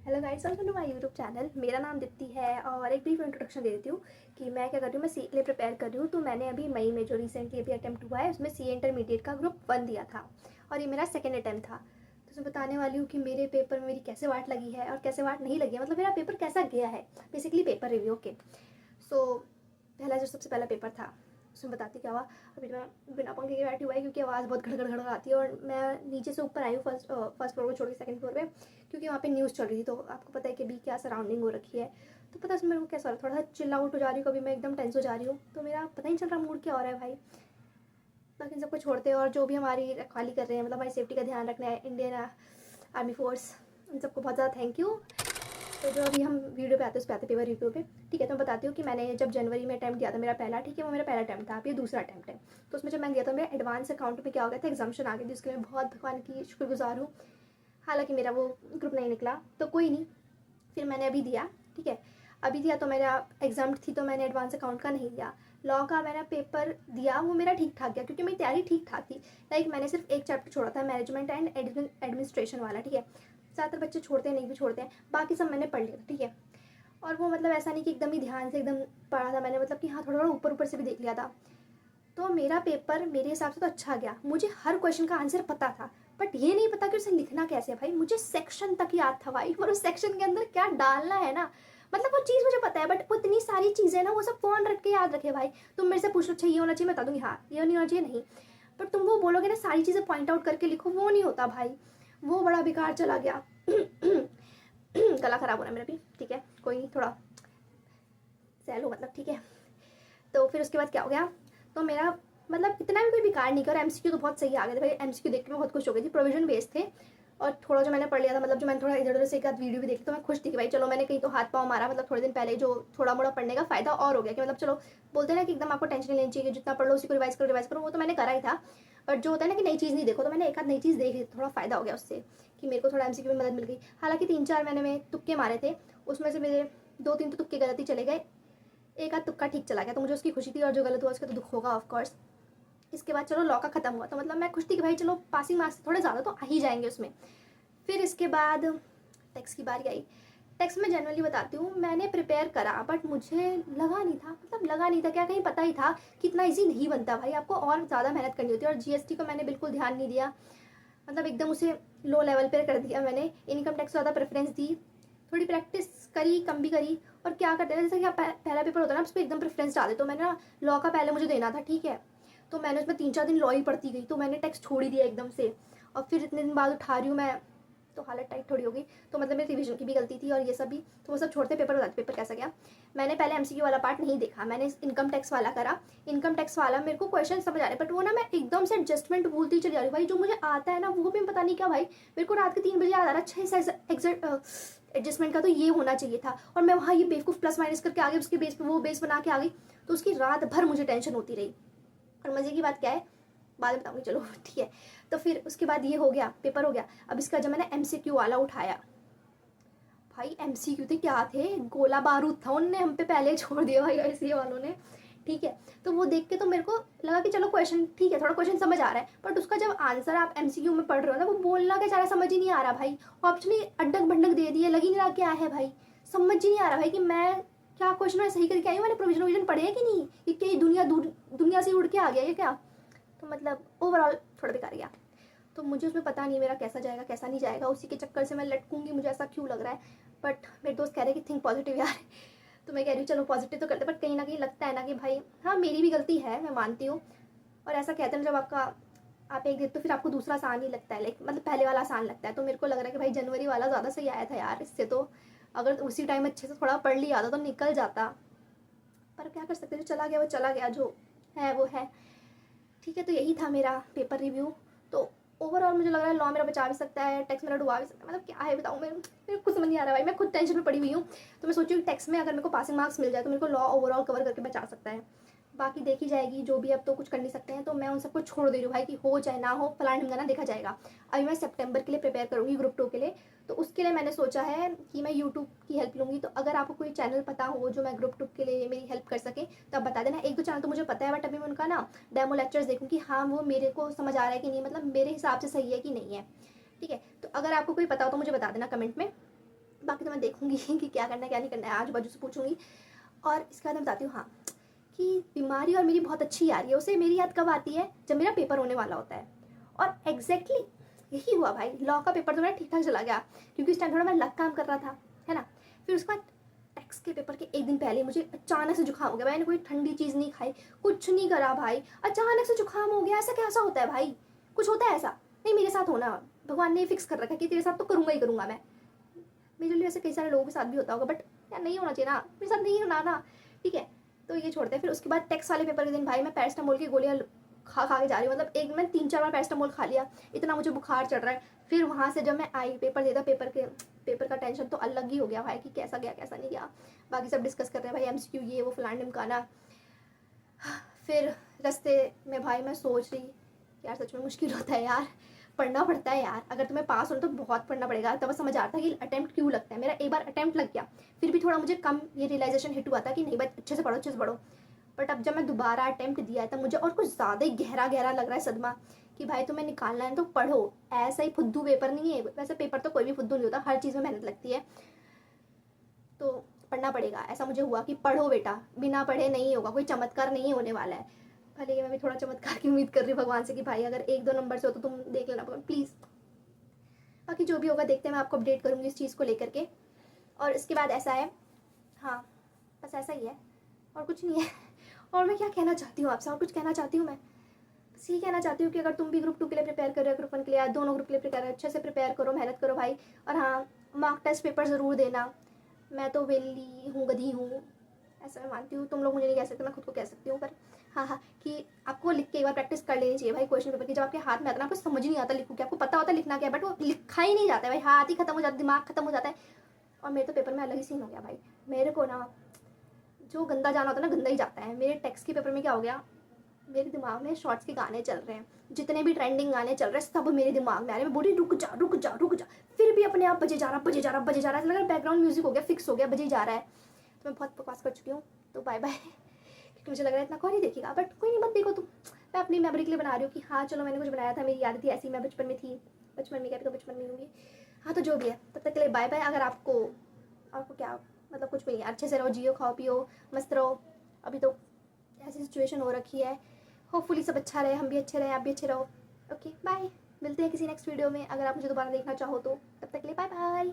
Hello guys, welcome to my YouTube channel. मेरा नाम दीप्ति है और एक ब्रीफ इंट्रोडक्शन दे देती हूँ कि मैं क्या कर रही हूँ। मैं सी के लिए प्रिपेयर कर रही हूँ। तो मैंने अभी मई में जो रिसेंटली अभी अटैम्प्ट हुआ है उसमें सी इंटरमीडिएट का ग्रुप 1 दिया था और ये मेरा सेकंड अटैम्प्ट था। तो उसमें बताने वाली हूँ कि मेरे पेपर में मेरी कैसे वाट लगी है और कैसे वाट नहीं लगी है, मतलब मेरा पेपर कैसा गया है। Basically paper review. ओके, सो पहला जो सबसे पहला पेपर था उसमें बताती क्या हुआ। अभी मैं बिना पंखे के बैठी हुआ है क्योंकि आवाज़ बहुत घड़ घड़ घड़ आती है और मैं नीचे से ऊपर आई हूँ फर्स्ट फ्लोर को छोड़ के सेकंड फ्लोर पे, क्योंकि वहाँ पे न्यूज़ चल रही थी। तो आपको पता है कि अभी क्या सराउंडिंग हो रखी है। तो पता है मेरे को कैसा हो रहा है, थोड़ा सा चिल आउट हो जा रही हूँ, कभी मैं एकदम टेंस हो जा रही हूँ। तो मेरा पता नहीं चल रहा मूड क्या हो रहा है भाई। बाकी इन सबको छोड़ते हैं और जो भी हमारी रखवाली कर रहे हैं, मतलब हमारी सेफ्टी का ध्यान रखना है, इंडियन आर्मी फोर्स, इन सबको बहुत ज़्यादा थैंक यू। तो जो अभी हम वीडियो पे आते हैं उस पे आते पेपर रिव्यू पे। ठीक है, तो मैं बताती हूँ कि मैंने जब जनवरी में अटैम्प्ट दिया था मेरा पहला, ठीक है, वो मेरा पहला अटैम्प्ट था। अब ये दूसरा अटैम्प्ट है। तो उसमें जब मैंने दिया था मेरा एडवांस अकाउंट में क्या हो गया था, एग्जाम्शन आ गई थी, उसके लिए मैं बहुत भगवान की शुक्रगुजार हूँ। हालांकि मेरा वो ग्रुप नहीं निकला तो कोई नहीं, फिर मैंने अभी दिया। ठीक है, अभी दिया तो मेरा एग्जाम थी तो मैंने एडवांस अकाउंट का नहीं दिया। लॉ का मैंने पेपर दिया, वो मेरा ठीक ठाक गया क्योंकि मेरी तैयारी ठीक ठाक थी। लाइक मैंने सिर्फ एक चैप्टर छोड़ा था, मैनेजमेंट एंड एडमिनिस्ट्रेशन वाला। ठीक है, ज़्यादातर बच्चे छोड़ते हैं, नहीं भी छोड़ते हैं, बाकी सब मैंने पढ़ लिया था। ठीक है, और वो मतलब ऐसा नहीं कि एकदम ही ध्यान से एकदम पढ़ा था मैंने, मतलब कि हाँ थोड़ा थोड़ा ऊपर ऊपर से भी देख लिया था। तो मेरा पेपर मेरे हिसाब से तो अच्छा गया, मुझे हर क्वेश्चन का आंसर पता था। बट ये नहीं पता कि उसे लिखना कैसे है भाई। मुझे सेक्शन तक याद था भाई, और उस सेक्शन के अंदर क्या डालना है ना, मतलब वो चीज़ मुझे पता है। बट वो इतनी सारी चीज़ें ना, वो सब कौन रख के याद रखे भाई। तुम मेरे से पूछ लो अच्छा ये होना चाहिए, मैं बता दूंगी हाँ, ये नहीं होना चाहिए नहीं। बट तुम वो बोलोगे ना सारी चीज़ें पॉइंट आउट करके लिखो, वो नहीं होता भाई। वो बड़ा बेकार चला गया। गला खराब हो रहा है मेरा भी, ठीक है कोई नहीं, थोड़ा सह लो मतलब, ठीक है। तो फिर उसके बाद क्या हो गया, तो मेरा मतलब इतना भी कोई बेकार नहीं किया और एमसीक्यू तो बहुत सही आ गए थे भाई। एमसीक्यू देख के मैं बहुत खुश हो गई थी, प्रोविजन बेस्ड थे। और थोड़ा जो मैंने पढ़ लिया था, मतलब जो मैंने थोड़ा इधर उधर से एक आध वीडियो भी देखी तो मैं खुश थी कि भाई चलो मैंने कहीं तो हाथ पाँव मारा, मतलब थोड़े दिन पहले जो थोड़ा मोड़ा पढ़ने का फायदा और हो गया कि मतलब चलो बोलते हैं ना कि एकदम आपको टेंशन नहीं लेनी चाहिए, जितना पढ़ लो उसी को रिवाइज करो, वो तो मैंने करा ही था। बट जो होता है ना कि नई चीज़ नहीं देखो, तो मैंने एक आध नई चीज़ देख ली, थोड़ा फायदा हो गया उससे कि मेरे को थोड़ा एमसीक्यू में मदद मिल गई। हालांकि 3-4 मैंने में तुक्के मारे थे, उसमें से मेरे 2-3 तो तुक्के गलत ही चले गए, एक आध तुक्का ठीक चला गया, तो मुझे उसकी खुशी थी। और जो गलत हुआ उसका तो दुख होगा ऑफकोर्स। इसके बाद चलो लॉ का खत्म हुआ, तो मतलब मैं खुश थी कि भाई चलो पासिंग मार्क्स थोड़े ज़्यादा तो आ ही जाएंगे उसमें। फिर इसके बाद टैक्स की बारी आई। टैक्स में जनरली बताती हूँ, मैंने प्रिपेयर करा बट मुझे लगा नहीं था, मतलब लगा नहीं था क्या, कहीं पता ही था कि इतना ईजी नहीं बनता भाई, आपको और ज़्यादा मेहनत करनी होती है। और जीएसटी को मैंने बिल्कुल ध्यान नहीं दिया, मतलब एकदम उसे लो लेवल पर कर दिया मैंने। इनकम टैक्स ज़्यादा प्रेफरेंस दी, थोड़ी प्रैक्टिस करी, कम भी करी। और क्या करते हैं जैसे कि आप पहला पेपर होता है ना, उस पर एकदम प्रेफरेंस डाले। तो मैंने ना लॉ का पहले मुझे देना था, ठीक है, तो मैंने उसमें 3-4 दिन लॉ ही पढ़ती गई, तो मैंने टैक्स छोड़ ही दिया एकदम से। और फिर इतने दिन बाद उठा रही हूँ मैं, तो हालत टाइट थोड़ी हो गई। तो मतलब मेरी रिवीजन की भी गलती थी और ये सब भी, तो वो सब छोड़ते पेपर बताते पेपर कैसा गया। मैंने पहले एमसीक्यू वाला पार्ट नहीं देखा, मैंने इनकम टैक्स वाला करा। इनकम टैक्स वाला मेरे को क्वेश्चन समझ आ रहे, बट वो ना मैं एकदम से एडजस्टमेंट भूलती चली जा रही भाई। जो मुझे आता है ना वो भी पता नहीं क्या भाई, मेरे को रात के 3 बजे याद आ रहा, अच्छा एडजस्टमेंट का तो ये होना चाहिए था, और मैं वहाँ ये बेवकूफ़ प्लस माइनस करके आ गई, उसके बेस पे वो बेस बना के आ गई। तो उसकी रात भर मुझे टेंशन होती रही। और मज़े की बात क्या है, बाद में बताऊँगी, चलो ठीक है। तो फिर उसके बाद ये हो गया, पेपर हो गया। अब इसका जब मैंने एमसीक्यू वाला उठाया, भाई एमसीक्यू थे क्या थे, गोला बारूद था, उनने हम पे पहले छोड़ दिया भाई ऐसे वालों ने। ठीक है, तो वो देख के तो मेरे को लगा कि चलो क्वेश्चन ठीक है, थोड़ा क्वेश्चन समझ आ रहा है, बट उसका जब आंसर आप एमसीक्यू में पढ़ रहे हो ना, वो बोलना क्या चाह रहा समझ ही नहीं आ रहा भाई। ऑप्शन ही अड्डक भंडक दे दिए, लग ही नहीं रहा क्या है भाई, समझ ही नहीं आ रहा भाई कि मैं क्या क्वेश्चन में सही करके आई हूँ। मैंने प्रोविजन वोविजन पढ़े है कि नहीं, कि क्या दुनिया दूर दुनिया से उड़ के आ गया ये क्या। तो मतलब ओवरऑल थोड़ा बेकार गया। तो मुझे उसमें पता नहीं मेरा कैसा जाएगा कैसा नहीं जाएगा, उसी के चक्कर से मैं लटकूंगी, मुझे ऐसा क्यों लग रहा है। बट मेरे दोस्त कह रहे हैं कि थिंक पॉजिटिव यार। तो मैं कह रही हूँ चलो पॉजिटिव तो करते, बट कहीं ना कहीं लगता है ना कि भाई हाँ मेरी भी गलती है, मैं मानती हूँ। और ऐसा कहते हैं जब आप एक देते तो फिर आपको दूसरा आसान ही लगता है, लाइक मतलब पहले वाला आसान लगता है। तो मेरे को लग रहा है कि भाई जनवरी वाला ज़्यादा सही आया था यार, इससे तो अगर उसी टाइम अच्छे से थोड़ा पढ़ लिया था तो निकल जाता। पर क्या कर सकते, जो चला गया वो चला गया, जो है वो है। ठीक है, तो यही था मेरा पेपर रिव्यू। तो ओवरऑल मुझे लग रहा है लॉ मेरा बचा भी सकता है, टैक्स मेरा डुबा भी सकता है, मतलब क्या है बताऊँ मैं, मेरे कुछ समझ नहीं आ रहा भाई, मैं खुद टेंशन में पड़ी हुई हूँ। तो मैं सोची कि टैक्स में अगर मेरे को पासिंग मार्क्स मिल जाए तो मेरे को लॉ ओवरऑल कवर करके बचा सकता है। बाकी देखी जाएगी जो भी, अब तो कुछ कर नहीं सकते हैं, तो मैं उन सबको छोड़ दे रही हूँ भाई कि हो चाहे ना हो फलाना ढिमकाना देखा जाएगा। अभी मैं सितंबर के लिए प्रिपेयर करूँगी ग्रुप 2 के लिए। तो उसके लिए मैंने सोचा है कि मैं यूट्यूब की हेल्प लूँगी। तो अगर आपको कोई चैनल पता हो जो मैं ग्रुप 2 के लिए मेरी हेल्प कर सके तो आप बता देना। 1-2 चैनल तो मुझे पता है, बट अभी मैं उनका ना डेमो लेक्चर्स देखूँ कि हाँ वो मेरे को समझ आ रहा है कि नहीं, मतलब मेरे हिसाब से सही है कि नहीं है। ठीक है, तो अगर आपको कोई पता हो तो मुझे बता देना कमेंट में। बाकी तो मैं देखूँगी कि क्या करना है क्या नहीं करना है, आजू बाजू से पूछूँगी। और इसके बाद मैं बताती हूँ हाँ, कि बीमारी और मेरी बहुत अच्छी यारी है। उसे मेरी याद कब आती है, जब मेरा पेपर होने वाला होता है। और एग्जैक्टली यही हुआ भाई, लॉ का पेपर तो मेरा ठीक ठाक चला गया, क्योंकि उस टाइम थोड़ा मैं लग काम कर रहा था, है ना। फिर उसके बाद टैक्स के पेपर के एक दिन पहले मुझे अचानक से जुकाम हो गया। मैंने कोई ठंडी चीज़ नहीं खाई, कुछ नहीं करा भाई, अचानक से जुकाम हो गया। ऐसा कैसा होता है भाई, कुछ होता है ऐसा? नहीं, मेरे साथ होना भगवान ने फिक्स कर रखा है कि तेरे साथ तो करूँगा ही करूँगा मैं। मेरे लिए ऐसे कई सारे लोगों के साथ भी होता होगा, बट यार नहीं होना चाहिए ना, मेरे साथ नहीं होना ना, ठीक है। तो ये छोड़ते हैं। फिर उसके बाद टैक्स वाले पेपर के दिन भाई मैं पैरास्टामोल की गोलियाँ खा खा के जा रही हूँ, मतलब एक मैं 3-4 बार पैरास्टामोल खा लिया, इतना मुझे बुखार चढ़ रहा है। फिर वहाँ से जब मैं आई पेपर देता, पेपर का टेंशन तो अलग ही हो गया भाई, कि कैसा गया कैसा नहीं गया। बाकी सब डिस्कस कर रहे हैं भाई, एमसीक्यू ये वो फलान ढिमकाना। फिर रास्ते में भाई मैं सोच रही यार सच में मुश्किल होता है यार, पढ़ना पड़ता है यार। अगर तुम्हें पास होना तो बहुत पढ़ना पड़ेगा। तब समझ आता है कि अटेम्प्ट क्यों लगता है। मेरा एक बार अटेम्प्ट लग गया, फिर भी थोड़ा मुझे कम ये रियलाइजेशन हिट हुआ था कि नहीं भाई अच्छे से पढ़ो अच्छे से पढ़ो। बट अब जब मैं दोबारा अटेम्प्ट दिया है तब मुझे और कुछ ज़्यादा ही गहरा गहरा लग रहा है सदमा, कि भाई तुम्हें निकालना है तो पढ़ो। ऐसा ही फुद्दू पेपर नहीं है, वैसे पेपर तो कोई भी फुद्दू नहीं होता, हर चीज़ में मेहनत लगती है, तो पढ़ना पड़ेगा। ऐसा मुझे हुआ कि पढ़ो बेटा, बिना पढ़े नहीं होगा, कोई चमत्कार नहीं होने वाला है। भले ही मैं भी थोड़ा चमत्कार की उम्मीद कर रही हूँ भगवान से कि भाई अगर 1-2 नंबर से हो तो तुम देख लेना प्लीज़। बाकी जो भी होगा देखते हैं, मैं आपको अपडेट करूँगी इस चीज़ को लेकर के। और इसके बाद ऐसा है, हाँ बस ऐसा ही है और कुछ नहीं है। और मैं क्या कहना चाहती हूँ आपसे, और कुछ कहना चाहती हूँ मैं बस ये कहना चाहती हूँ कि अगर तुम भी ग्रुप 2 के लिए प्रिपेयर कर रहे हो, ग्रुप 1 के लिए, या दोनों ग्रुप के लिए प्रिपेयर कर रहे हो, अच्छे से प्रिपेयर करो, मेहनत करो भाई। और हाँ, मॉक टेस्ट पेपर ज़रूर देना। मैं तो वेली हूँ, गधी हूँ, ऐसा मैं मानती हूँ। तुम लोग मुझे नहीं कह सकते, मैं खुद को कह सकती हूँ। पर हाँ हाँ, कि आपको लिख के एक बार प्रैक्टिस कर लेनी चाहिए भाई क्वेश्चन पेपर की। जब आपके हाथ में आता है ना, आपको समझ नहीं आता लिखूँ क्या, आपको पता होता है लिखना क्या है, बट वो लिखा ही नहीं जाता है भाई, हाथ ही खत्म हो जाता है, दिमाग खत्म हो जाता है। और मेरे तो पेपर में अलग ही सीन हो गया भाई। मेरे को ना जो गंदा जाना होता है ना, गंदा ही जाता है। मेरे टेक्स्ट के पेपर में क्या हो गया, मेरे दिमाग में शॉर्ट्स के गाने चल रहे हैं, जितने भी ट्रेंडिंग गाने चल रहे हैं सब मेरे दिमाग में आ रहे हैं। मैं बोली रुक जा रुक जा रुक जा, फिर भी अपने आप बजे जा रहा बजे जा रहा बजे जा रहा है, लग रहा है बैकग्राउंड म्यूजिक हो गया, फिक्स हो गया, बजे जा रहा है। तो मैं बहुत बकवास कर चुकी हूँ, तो बाय बाय। क्योंकि मुझे लग रहा है इतना कौन ही देखेगा, बट कोई नहीं, मत देखो तुम। मैं अपनी मेमोरी के लिए बना रही हूँ कि हाँ चलो मैंने कुछ बनाया था, मेरी याद थी ऐसी, मैं बचपन में थी, बचपन में क्या तो बचपन में होंगी। हाँ तो जो भी है, तब तक के लिए बाय बाय। अगर आपको क्या मतलब कुछ भी नहीं, अच्छे से रहो, जियो, खाओ पियो, मस्त रहो। अभी तो ऐसी सिचुएशन हो रखी है, होपफुली सब अच्छा रहे, हम भी अच्छे रहे, आप भी अच्छे रहो। ओके बाय, मिलते हैं किसी नेक्स्ट वीडियो में। अगर आप मुझे दोबारा देखना चाहो तो, तब तक के लिए बाय बाय।